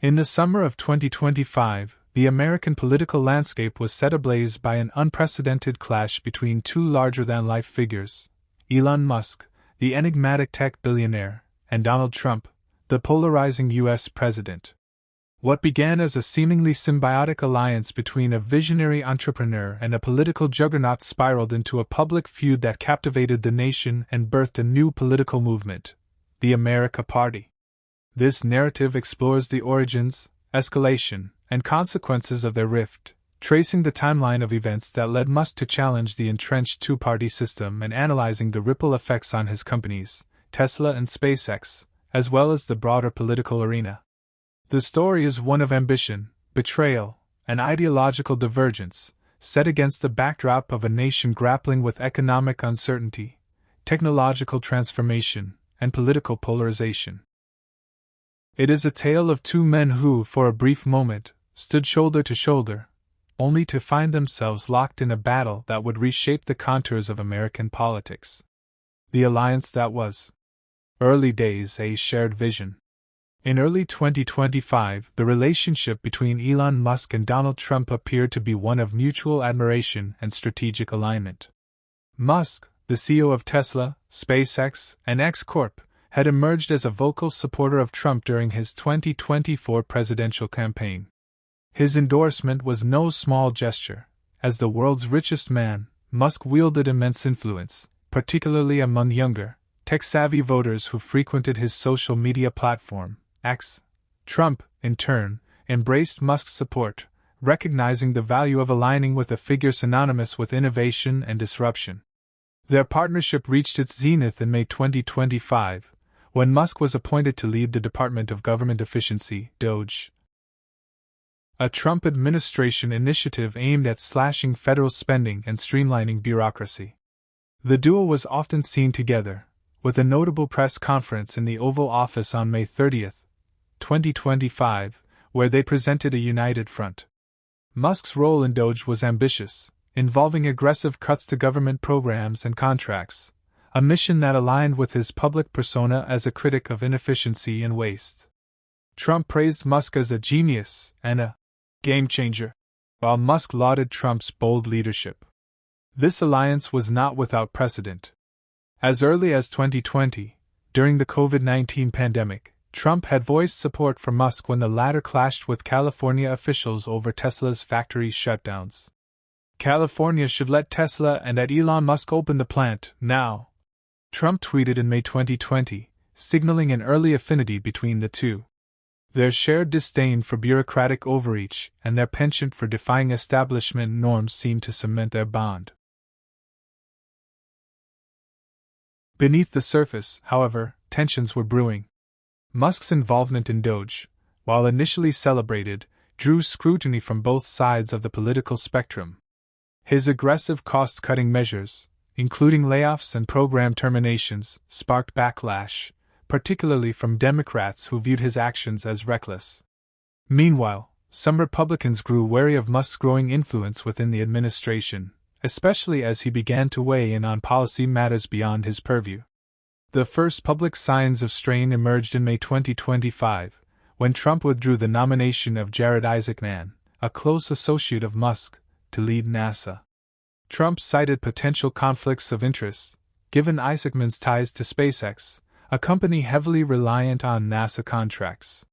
In the summer of 2025, the American political landscape was set ablaze by an unprecedented clash between two larger-than-life figures, Elon Musk, the enigmatic tech billionaire, and Donald Trump, the polarizing U.S. president. What began as a seemingly symbiotic alliance between a visionary entrepreneur and a political juggernaut spiraled into a public feud that captivated the nation and birthed a new political movement, the America Party. This narrative explores the origins, escalation, and consequences of their rift, tracing the timeline of events that led Musk to challenge the entrenched two-party system and analyzing the ripple effects on his companies, Tesla and SpaceX, as well as the broader political arena. The story is one of ambition, betrayal, and ideological divergence, set against the backdrop of a nation grappling with economic uncertainty, technological transformation, and political polarization. It is a tale of two men who, for a brief moment, stood shoulder to shoulder, only to find themselves locked in a battle that would reshape the contours of American politics. The alliance that was. Early days, a shared vision. In early 2025, the relationship between Elon Musk and Donald Trump appeared to be one of mutual admiration and strategic alignment. Musk, the CEO of Tesla, SpaceX, and X Corp, had emerged as a vocal supporter of Trump during his 2024 presidential campaign. His endorsement was no small gesture. As the world's richest man, Musk wielded immense influence, particularly among younger, tech-savvy voters who frequented his social media platform, X. Trump, in turn, embraced Musk's support, recognizing the value of aligning with a figure synonymous with innovation and disruption. Their partnership reached its zenith in May 2025, when Musk was appointed to lead the Department of Government Efficiency, DOGE, a Trump administration initiative aimed at slashing federal spending and streamlining bureaucracy. The duo was often seen together, with a notable press conference in the Oval Office on May 30, 2025, where they presented a united front. Musk's role in DOGE was ambitious, involving aggressive cuts to government programs and contracts, a mission that aligned with his public persona as a critic of inefficiency and waste. Trump praised Musk as a genius and a game-changer, while Musk lauded Trump's bold leadership. This alliance was not without precedent. As early as 2020, during the COVID-19 pandemic, Trump had voiced support for Musk when the latter clashed with California officials over Tesla's factory shutdowns. California should let Tesla and Elon Musk open the plant now, Trump tweeted in May 2020, signaling an early affinity between the two. Their shared disdain for bureaucratic overreach and their penchant for defying establishment norms seemed to cement their bond. Beneath the surface, however, tensions were brewing. Musk's involvement in DOGE, while initially celebrated, drew scrutiny from both sides of the political spectrum. His aggressive cost-cutting measures, including layoffs and program terminations, sparked backlash, particularly from Democrats who viewed his actions as reckless. Meanwhile, some Republicans grew wary of Musk's growing influence within the administration, especially as he began to weigh in on policy matters beyond his purview. The first public signs of strain emerged in May 2025, when Trump withdrew the nomination of Jared Isaacman, a close associate of Musk, to lead NASA. Trump cited potential conflicts of interest, given Isaacman's ties to SpaceX, a company heavily reliant on NASA contracts.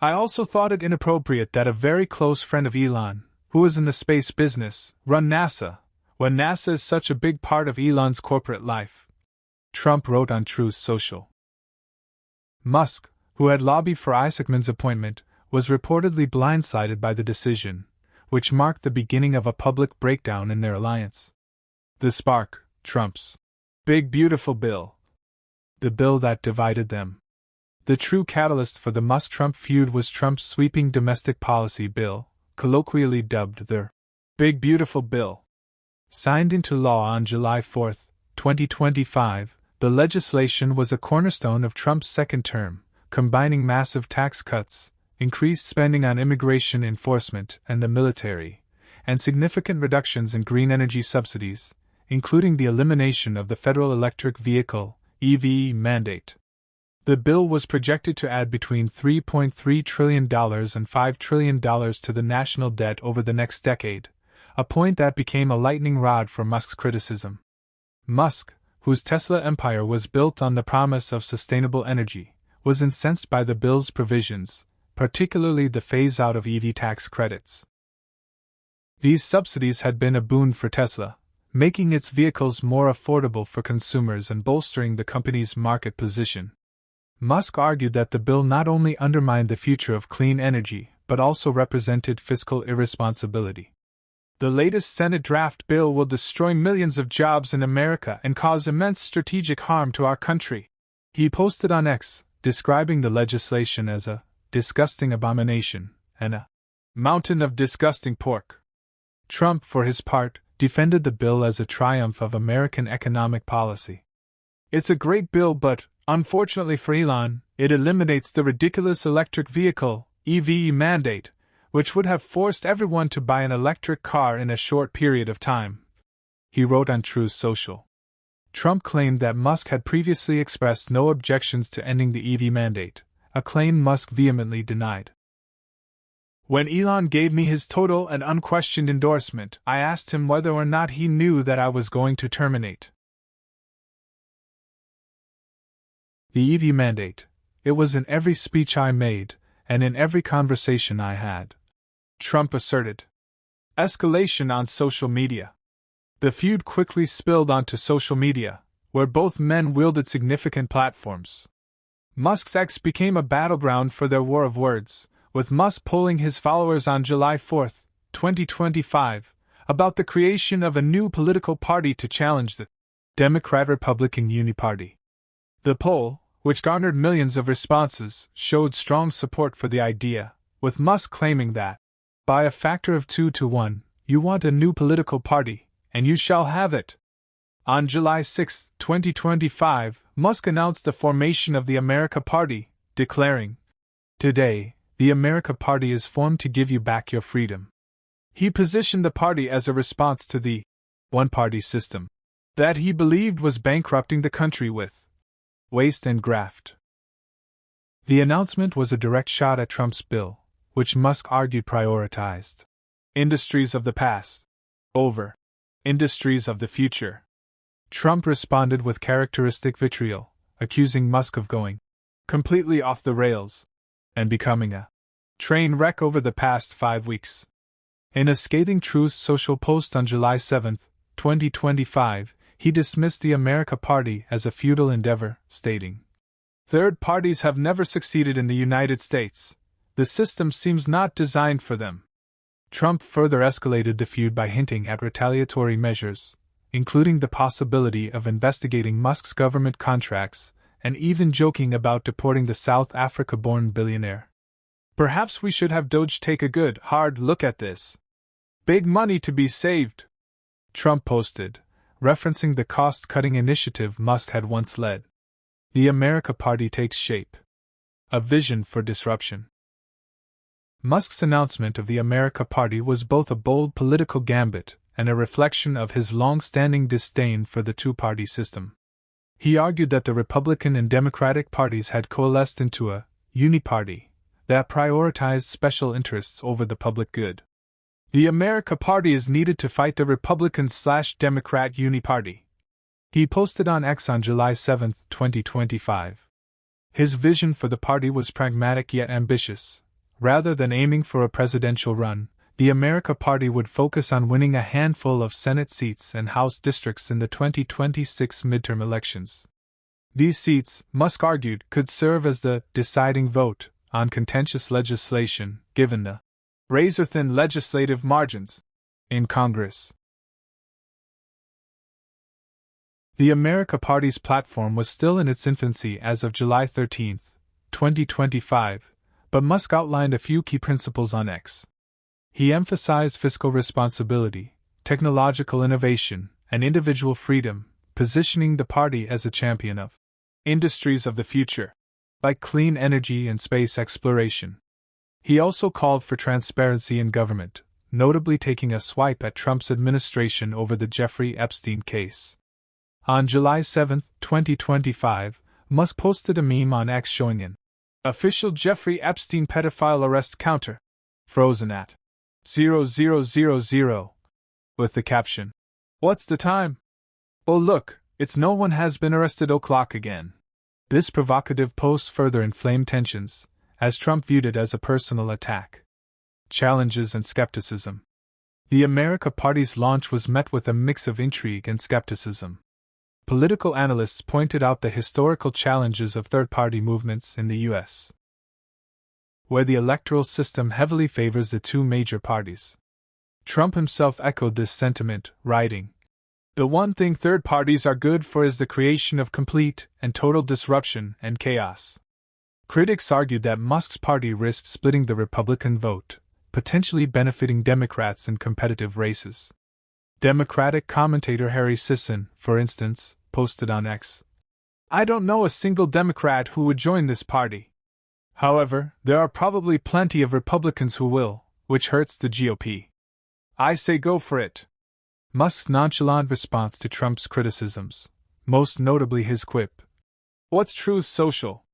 "I also thought it inappropriate that a very close friend of Elon, who is in the space business, run NASA, when NASA is such a big part of Elon's corporate life," Trump wrote on Truth Social. Musk, who had lobbied for Isaacman's appointment, was reportedly blindsided by the decision, which marked the beginning of a public breakdown in their alliance. The spark, Trump's Big Beautiful Bill. The bill that divided them. The true catalyst for the Musk-Trump feud was Trump's sweeping domestic policy bill, colloquially dubbed the Big Beautiful Bill. Signed into law on July 4, 2025, the legislation was a cornerstone of Trump's second term, combining massive tax cuts, increased spending on immigration enforcement and the military, and significant reductions in green energy subsidies, including the elimination of the federal electric vehicle (EV) mandate. The bill was projected to add between $3.3 trillion and $5 trillion to the national debt over the next decade, a point that became a lightning rod for Musk's criticism. Musk, whose Tesla empire was built on the promise of sustainable energy, was incensed by the bill's provisions, particularly the phase-out of EV tax credits. These subsidies had been a boon for Tesla, making its vehicles more affordable for consumers and bolstering the company's market position. Musk argued that the bill not only undermined the future of clean energy, but also represented fiscal irresponsibility. The latest Senate draft bill will destroy millions of jobs in America and cause immense strategic harm to our country, he posted on X, describing the legislation as a disgusting abomination and a mountain of disgusting pork. Trump, for his part, defended the bill as a triumph of American economic policy. It's a great bill, but, unfortunately for Elon, it eliminates the ridiculous electric vehicle (EV) mandate, which would have forced everyone to buy an electric car in a short period of time, he wrote on Truth Social. Trump claimed that Musk had previously expressed no objections to ending the EV mandate, a claim Musk vehemently denied. When Elon gave me his total and unquestioned endorsement, I asked him whether or not he knew that I was going to terminate the EV mandate. It was in every speech I made, and in every conversation I had, Trump asserted. Escalation on social media. The feud quickly spilled onto social media, where both men wielded significant platforms. Musk's X became a battleground for their war of words, with Musk polling his followers on July 4, 2025, about the creation of a new political party to challenge the Democrat-Republican Uniparty. The poll, which garnered millions of responses, showed strong support for the idea, with Musk claiming that, by a factor of 2 to 1, you want a new political party, and you shall have it. On July 6, 2025, Musk announced the formation of the America Party, declaring, "Today, the America Party is formed to give you back your freedom." He positioned the party as a response to the one-party system that he believed was bankrupting the country with waste and graft. The announcement was a direct shot at Trump's bill, which Musk argued prioritized industries of the past over industries of the future. Trump responded with characteristic vitriol, accusing Musk of going completely off the rails and becoming a train wreck over the past 5 weeks. In a scathing Truth Social post on July 7, 2025, he dismissed the America Party as a futile endeavor, stating, "Third parties have never succeeded in the United States. The system seems not designed for them." Trump further escalated the feud by hinting at retaliatory measures, including the possibility of investigating Musk's government contracts, and even joking about deporting the South Africa-born billionaire. "Perhaps we should have Doge take a good, hard look at this. Big money to be saved," Trump posted, referencing the cost-cutting initiative Musk had once led. The America Party takes shape. A vision for disruption. Musk's announcement of the America Party was both a bold political gambit and a reflection of his long-standing disdain for the two-party system. He argued that the Republican and Democratic parties had coalesced into a uniparty that prioritized special interests over the public good. The America Party is needed to fight the Republican/Democrat uniparty, he posted on X on July 7, 2025. His vision for the party was pragmatic yet ambitious. Rather than aiming for a presidential run, the America Party would focus on winning a handful of Senate seats and House districts in the 2026 midterm elections. These seats, Musk argued, could serve as the deciding vote on contentious legislation, given the razor-thin legislative margins in Congress. The America Party's platform was still in its infancy as of July 13, 2025, but Musk outlined a few key principles on X. He emphasized fiscal responsibility, technological innovation, and individual freedom, positioning the party as a champion of industries of the future, like clean energy and space exploration. He also called for transparency in government, notably taking a swipe at Trump's administration over the Jeffrey Epstein case. On July 7, 2025, Musk posted a meme on X showing an official Jeffrey Epstein pedophile arrest counter, frozen at 0000, with the caption, "What's the time? Oh look, it's no one has been arrested o'clock again." This provocative post further inflamed tensions, as Trump viewed it as a personal attack. Challenges and skepticism. The America Party's launch was met with a mix of intrigue and skepticism. Political analysts pointed out the historical challenges of third-party movements in the U.S., where the electoral system heavily favors the two major parties. Trump himself echoed this sentiment, writing, "The one thing third parties are good for is the creation of complete and total disruption and chaos." Critics argued that Musk's party risked splitting the Republican vote, potentially benefiting Democrats in competitive races. Democratic commentator Harry Sisson, for instance, posted on X, "I don't know a single Democrat who would join this party. However, there are probably plenty of Republicans who will, which hurts the GOP. I say go for it." Musk's nonchalant response to Trump's criticisms, most notably his quip, "What's Truth Social?"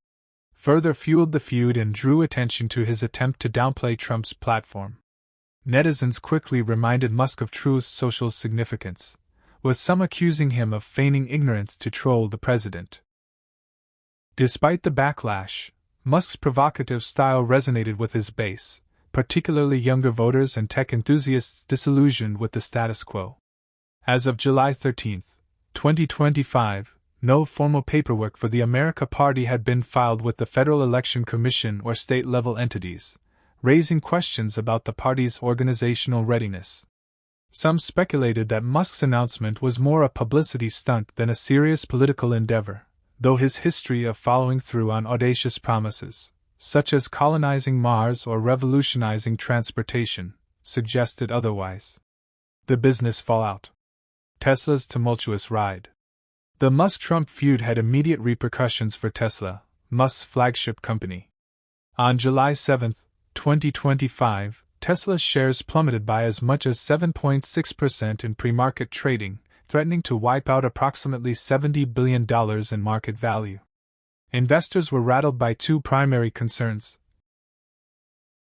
further fueled the feud and drew attention to his attempt to downplay Trump's platform. Netizens quickly reminded Musk of Truth Social's significance, with some accusing him of feigning ignorance to troll the president. Despite the backlash, Musk's provocative style resonated with his base, particularly younger voters and tech enthusiasts disillusioned with the status quo. As of July 13, 2025, no formal paperwork for the America Party had been filed with the Federal Election Commission or state-level entities, raising questions about the party's organizational readiness. Some speculated that Musk's announcement was more a publicity stunt than a serious political endeavor, though his history of following through on audacious promises, such as colonizing Mars or revolutionizing transportation, suggested otherwise. The business fallout. Tesla's tumultuous ride. The Musk-Trump feud had immediate repercussions for Tesla, Musk's flagship company. On July 7, 2025, Tesla's shares plummeted by as much as 7.6% in pre-market trading, threatening to wipe out approximately $70 billion in market value. Investors were rattled by two primary concerns: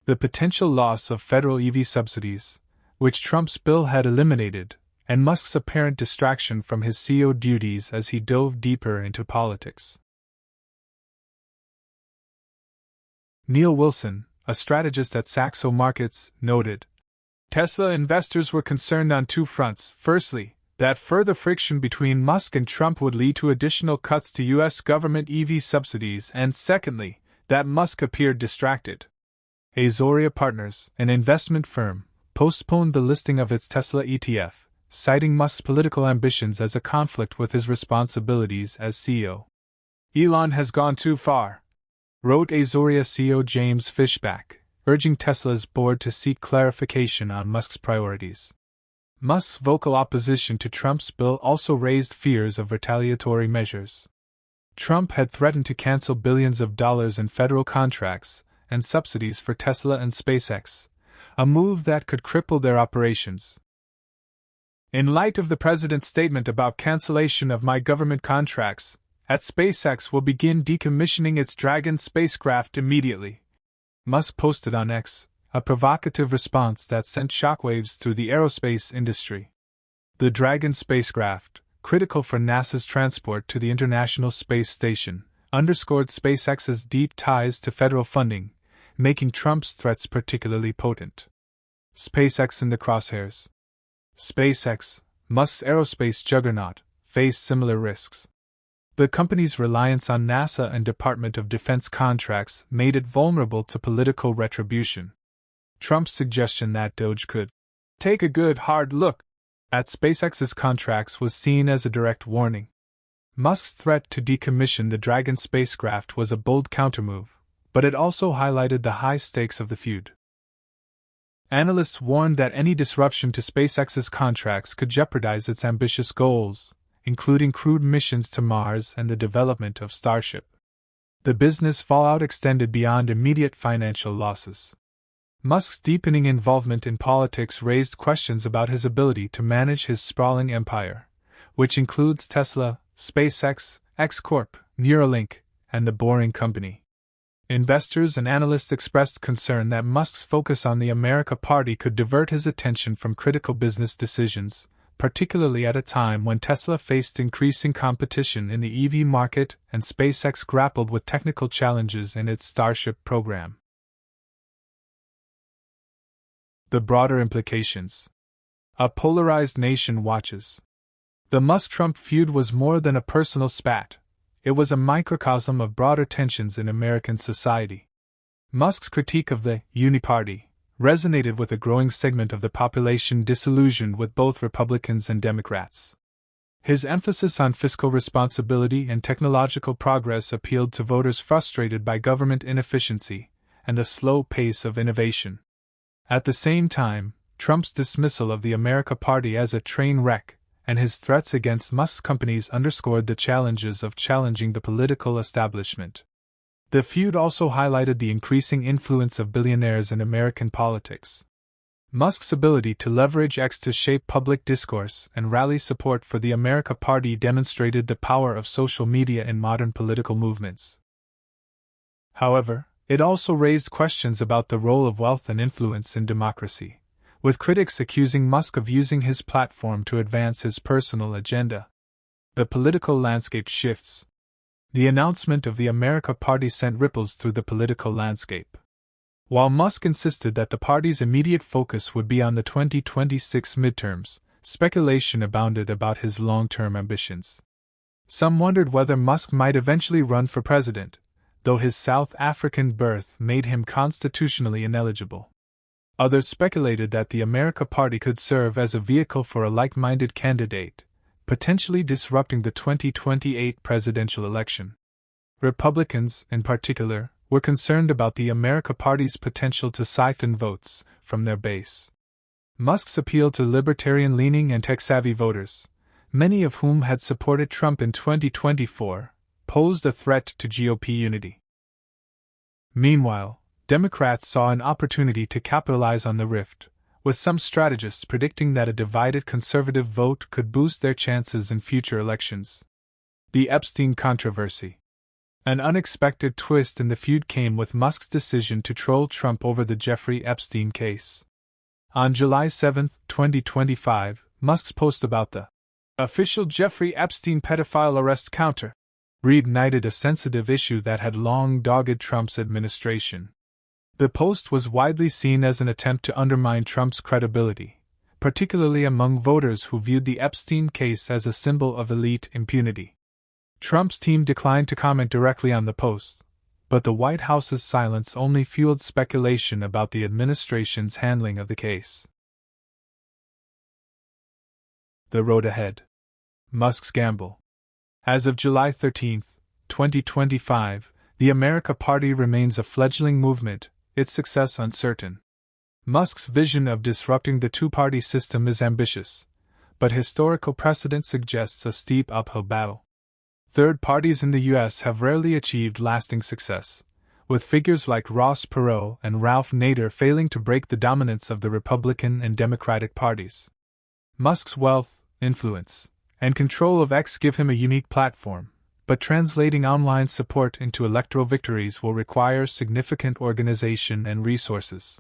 the potential loss of federal EV subsidies, which Trump's bill had eliminated, and Musk's apparent distraction from his CEO duties as he dove deeper into politics. Neil Wilson, a strategist at Saxo Markets, noted, "Tesla investors were concerned on two fronts. Firstly, that further friction between Musk and Trump would lead to additional cuts to U.S. government EV subsidies, and secondly, that Musk appeared distracted." Azoria Partners, an investment firm, postponed the listing of its Tesla ETF, citing Musk's political ambitions as a conflict with his responsibilities as CEO. "Elon has gone too far," wrote Azoria CEO James Fishback, urging Tesla's board to seek clarification on Musk's priorities. Musk's vocal opposition to Trump's bill also raised fears of retaliatory measures. Trump had threatened to cancel billions of dollars in federal contracts and subsidies for Tesla and SpaceX, a move that could cripple their operations. "In light of the president's statement about cancellation of my government contracts, at SpaceX will begin decommissioning its Dragon spacecraft immediately," Musk posted on X, a provocative response that sent shockwaves through the aerospace industry. The Dragon spacecraft, critical for NASA's transport to the International Space Station, underscored SpaceX's deep ties to federal funding, making Trump's threats particularly potent. SpaceX in the crosshairs. SpaceX, Musk's aerospace juggernaut, faced similar risks. The company's reliance on NASA and Department of Defense contracts made it vulnerable to political retribution. Trump's suggestion that DOJ could take a good hard look at SpaceX's contracts was seen as a direct warning. Musk's threat to decommission the Dragon spacecraft was a bold countermove, but it also highlighted the high stakes of the feud. Analysts warned that any disruption to SpaceX's contracts could jeopardize its ambitious goals, including crewed missions to Mars and the development of Starship. The business fallout extended beyond immediate financial losses. Musk's deepening involvement in politics raised questions about his ability to manage his sprawling empire, which includes Tesla, SpaceX, X Corp, Neuralink, and the Boring Company. Investors and analysts expressed concern that Musk's focus on the America Party could divert his attention from critical business decisions, particularly at a time when Tesla faced increasing competition in the EV market and SpaceX grappled with technical challenges in its Starship program. The broader implications. A polarized nation watches. The Musk-Trump feud was more than a personal spat. It was a microcosm of broader tensions in American society. Musk's critique of the Uniparty resonated with a growing segment of the population disillusioned with both Republicans and Democrats. His emphasis on fiscal responsibility and technological progress appealed to voters frustrated by government inefficiency and the slow pace of innovation. At the same time, Trump's dismissal of the America Party as a train wreck and his threats against Musk's companies underscored the challenges of challenging the political establishment. The feud also highlighted the increasing influence of billionaires in American politics. Musk's ability to leverage X to shape public discourse and rally support for the America Party demonstrated the power of social media in modern political movements. However, it also raised questions about the role of wealth and influence in democracy, with critics accusing Musk of using his platform to advance his personal agenda. The political landscape shifts. The announcement of the America Party sent ripples through the political landscape. While Musk insisted that the party's immediate focus would be on the 2026 midterms, speculation abounded about his long-term ambitions. Some wondered whether Musk might eventually run for president, though his South African birth made him constitutionally ineligible. Others speculated that the America Party could serve as a vehicle for a like-minded candidate, potentially disrupting the 2028 presidential election. Republicans, in particular, were concerned about the America Party's potential to siphon votes from their base. Musk's appeal to libertarian-leaning and tech-savvy voters, many of whom had supported Trump in 2024, posed a threat to GOP unity. Meanwhile, Democrats saw an opportunity to capitalize on the rift, with some strategists predicting that a divided conservative vote could boost their chances in future elections. The Epstein controversy. An unexpected twist in the feud came with Musk's decision to troll Trump over the Jeffrey Epstein case. On July 7, 2025, Musk's post about the official Jeffrey Epstein pedophile arrest counter reignited a sensitive issue that had long dogged Trump's administration. The post was widely seen as an attempt to undermine Trump's credibility, particularly among voters who viewed the Epstein case as a symbol of elite impunity. Trump's team declined to comment directly on the post, but the White House's silence only fueled speculation about the administration's handling of the case. The road ahead. Musk's gamble. As of July 13, 2025, the America Party remains a fledgling movement, its success uncertain. Musk's vision of disrupting the two-party system is ambitious, but historical precedent suggests a steep uphill battle. Third parties in the U.S. have rarely achieved lasting success, with figures like Ross Perot and Ralph Nader failing to break the dominance of the Republican and Democratic parties. Musk's wealth, influence, and control of X give him a unique platform, but translating online support into electoral victories will require significant organization and resources.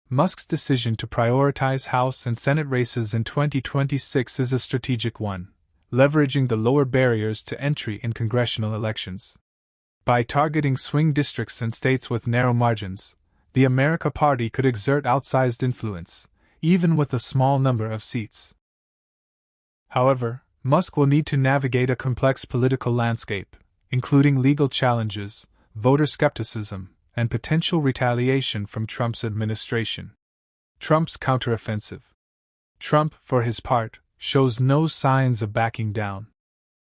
Musk's decision to prioritize House and Senate races in 2026 is a strategic one, leveraging the lower barriers to entry in congressional elections. By targeting swing districts and states with narrow margins, the America Party could exert outsized influence, even with a small number of seats. However, Musk will need to navigate a complex political landscape, including legal challenges, voter skepticism, and potential retaliation from Trump's administration. Trump's counteroffensive. Trump, for his part, shows no signs of backing down.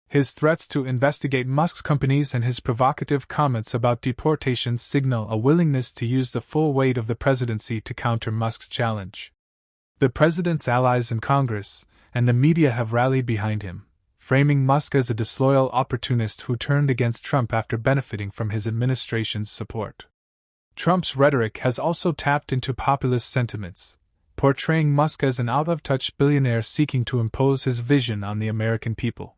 His threats to investigate Musk's companies and his provocative comments about deportation signal a willingness to use the full weight of the presidency to counter Musk's challenge. The president's allies in Congress and the media have rallied behind him, framing Musk as a disloyal opportunist who turned against Trump after benefiting from his administration's support. Trump's rhetoric has also tapped into populist sentiments, portraying Musk as an out-of-touch billionaire seeking to impose his vision on the American people.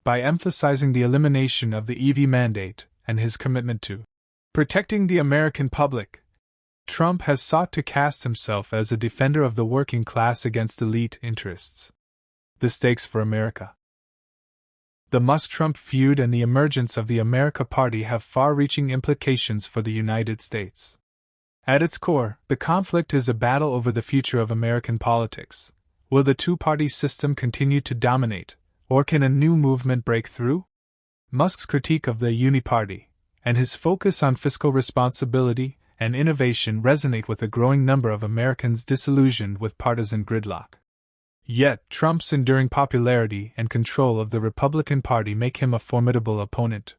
by emphasizing the elimination of the EV mandate and his commitment to protecting the American public. Trump has sought to cast himself as a defender of the working class against elite interests. The stakes for America. The Musk-Trump feud and the emergence of the America Party have far-reaching implications for the United States. At its core, the conflict is a battle over the future of American politics. Will the two-party system continue to dominate, or can a new movement break through? Musk's critique of the uniparty, and his focus on fiscal responsibility and innovation resonate with a growing number of Americans disillusioned with partisan gridlock. Yet, Trump's enduring popularity and control of the Republican Party make him a formidable opponent.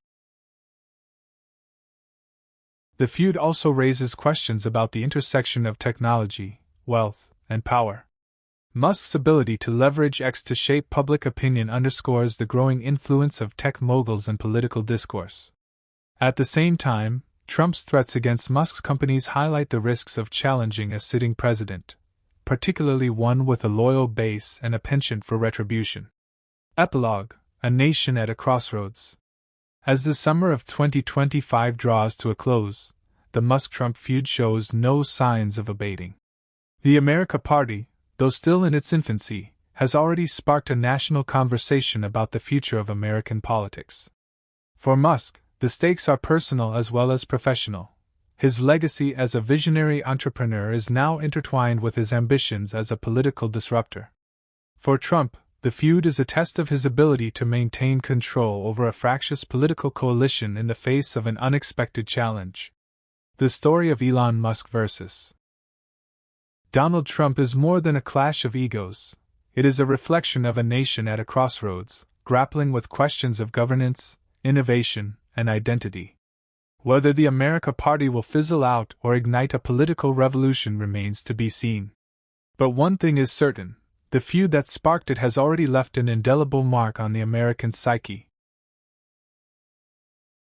The feud also raises questions about the intersection of technology, wealth, and power. Musk's ability to leverage X to shape public opinion underscores the growing influence of tech moguls in political discourse. At the same time, Trump's threats against Musk's companies highlight the risks of challenging a sitting president, particularly one with a loyal base and a penchant for retribution. Epilogue: A nation at a crossroads. As the summer of 2025 draws to a close, the Musk-Trump feud shows no signs of abating. The America Party, though still in its infancy, has already sparked a national conversation about the future of American politics. For Musk, the stakes are personal as well as professional. His legacy as a visionary entrepreneur is now intertwined with his ambitions as a political disruptor. For Trump, the feud is a test of his ability to maintain control over a fractious political coalition in the face of an unexpected challenge. The story of Elon Musk versus Donald Trump is more than a clash of egos. It is a reflection of a nation at a crossroads, grappling with questions of governance, innovation, and identity. Whether the America Party will fizzle out or ignite a political revolution remains to be seen. But one thing is certain: the feud that sparked it has already left an indelible mark on the American psyche.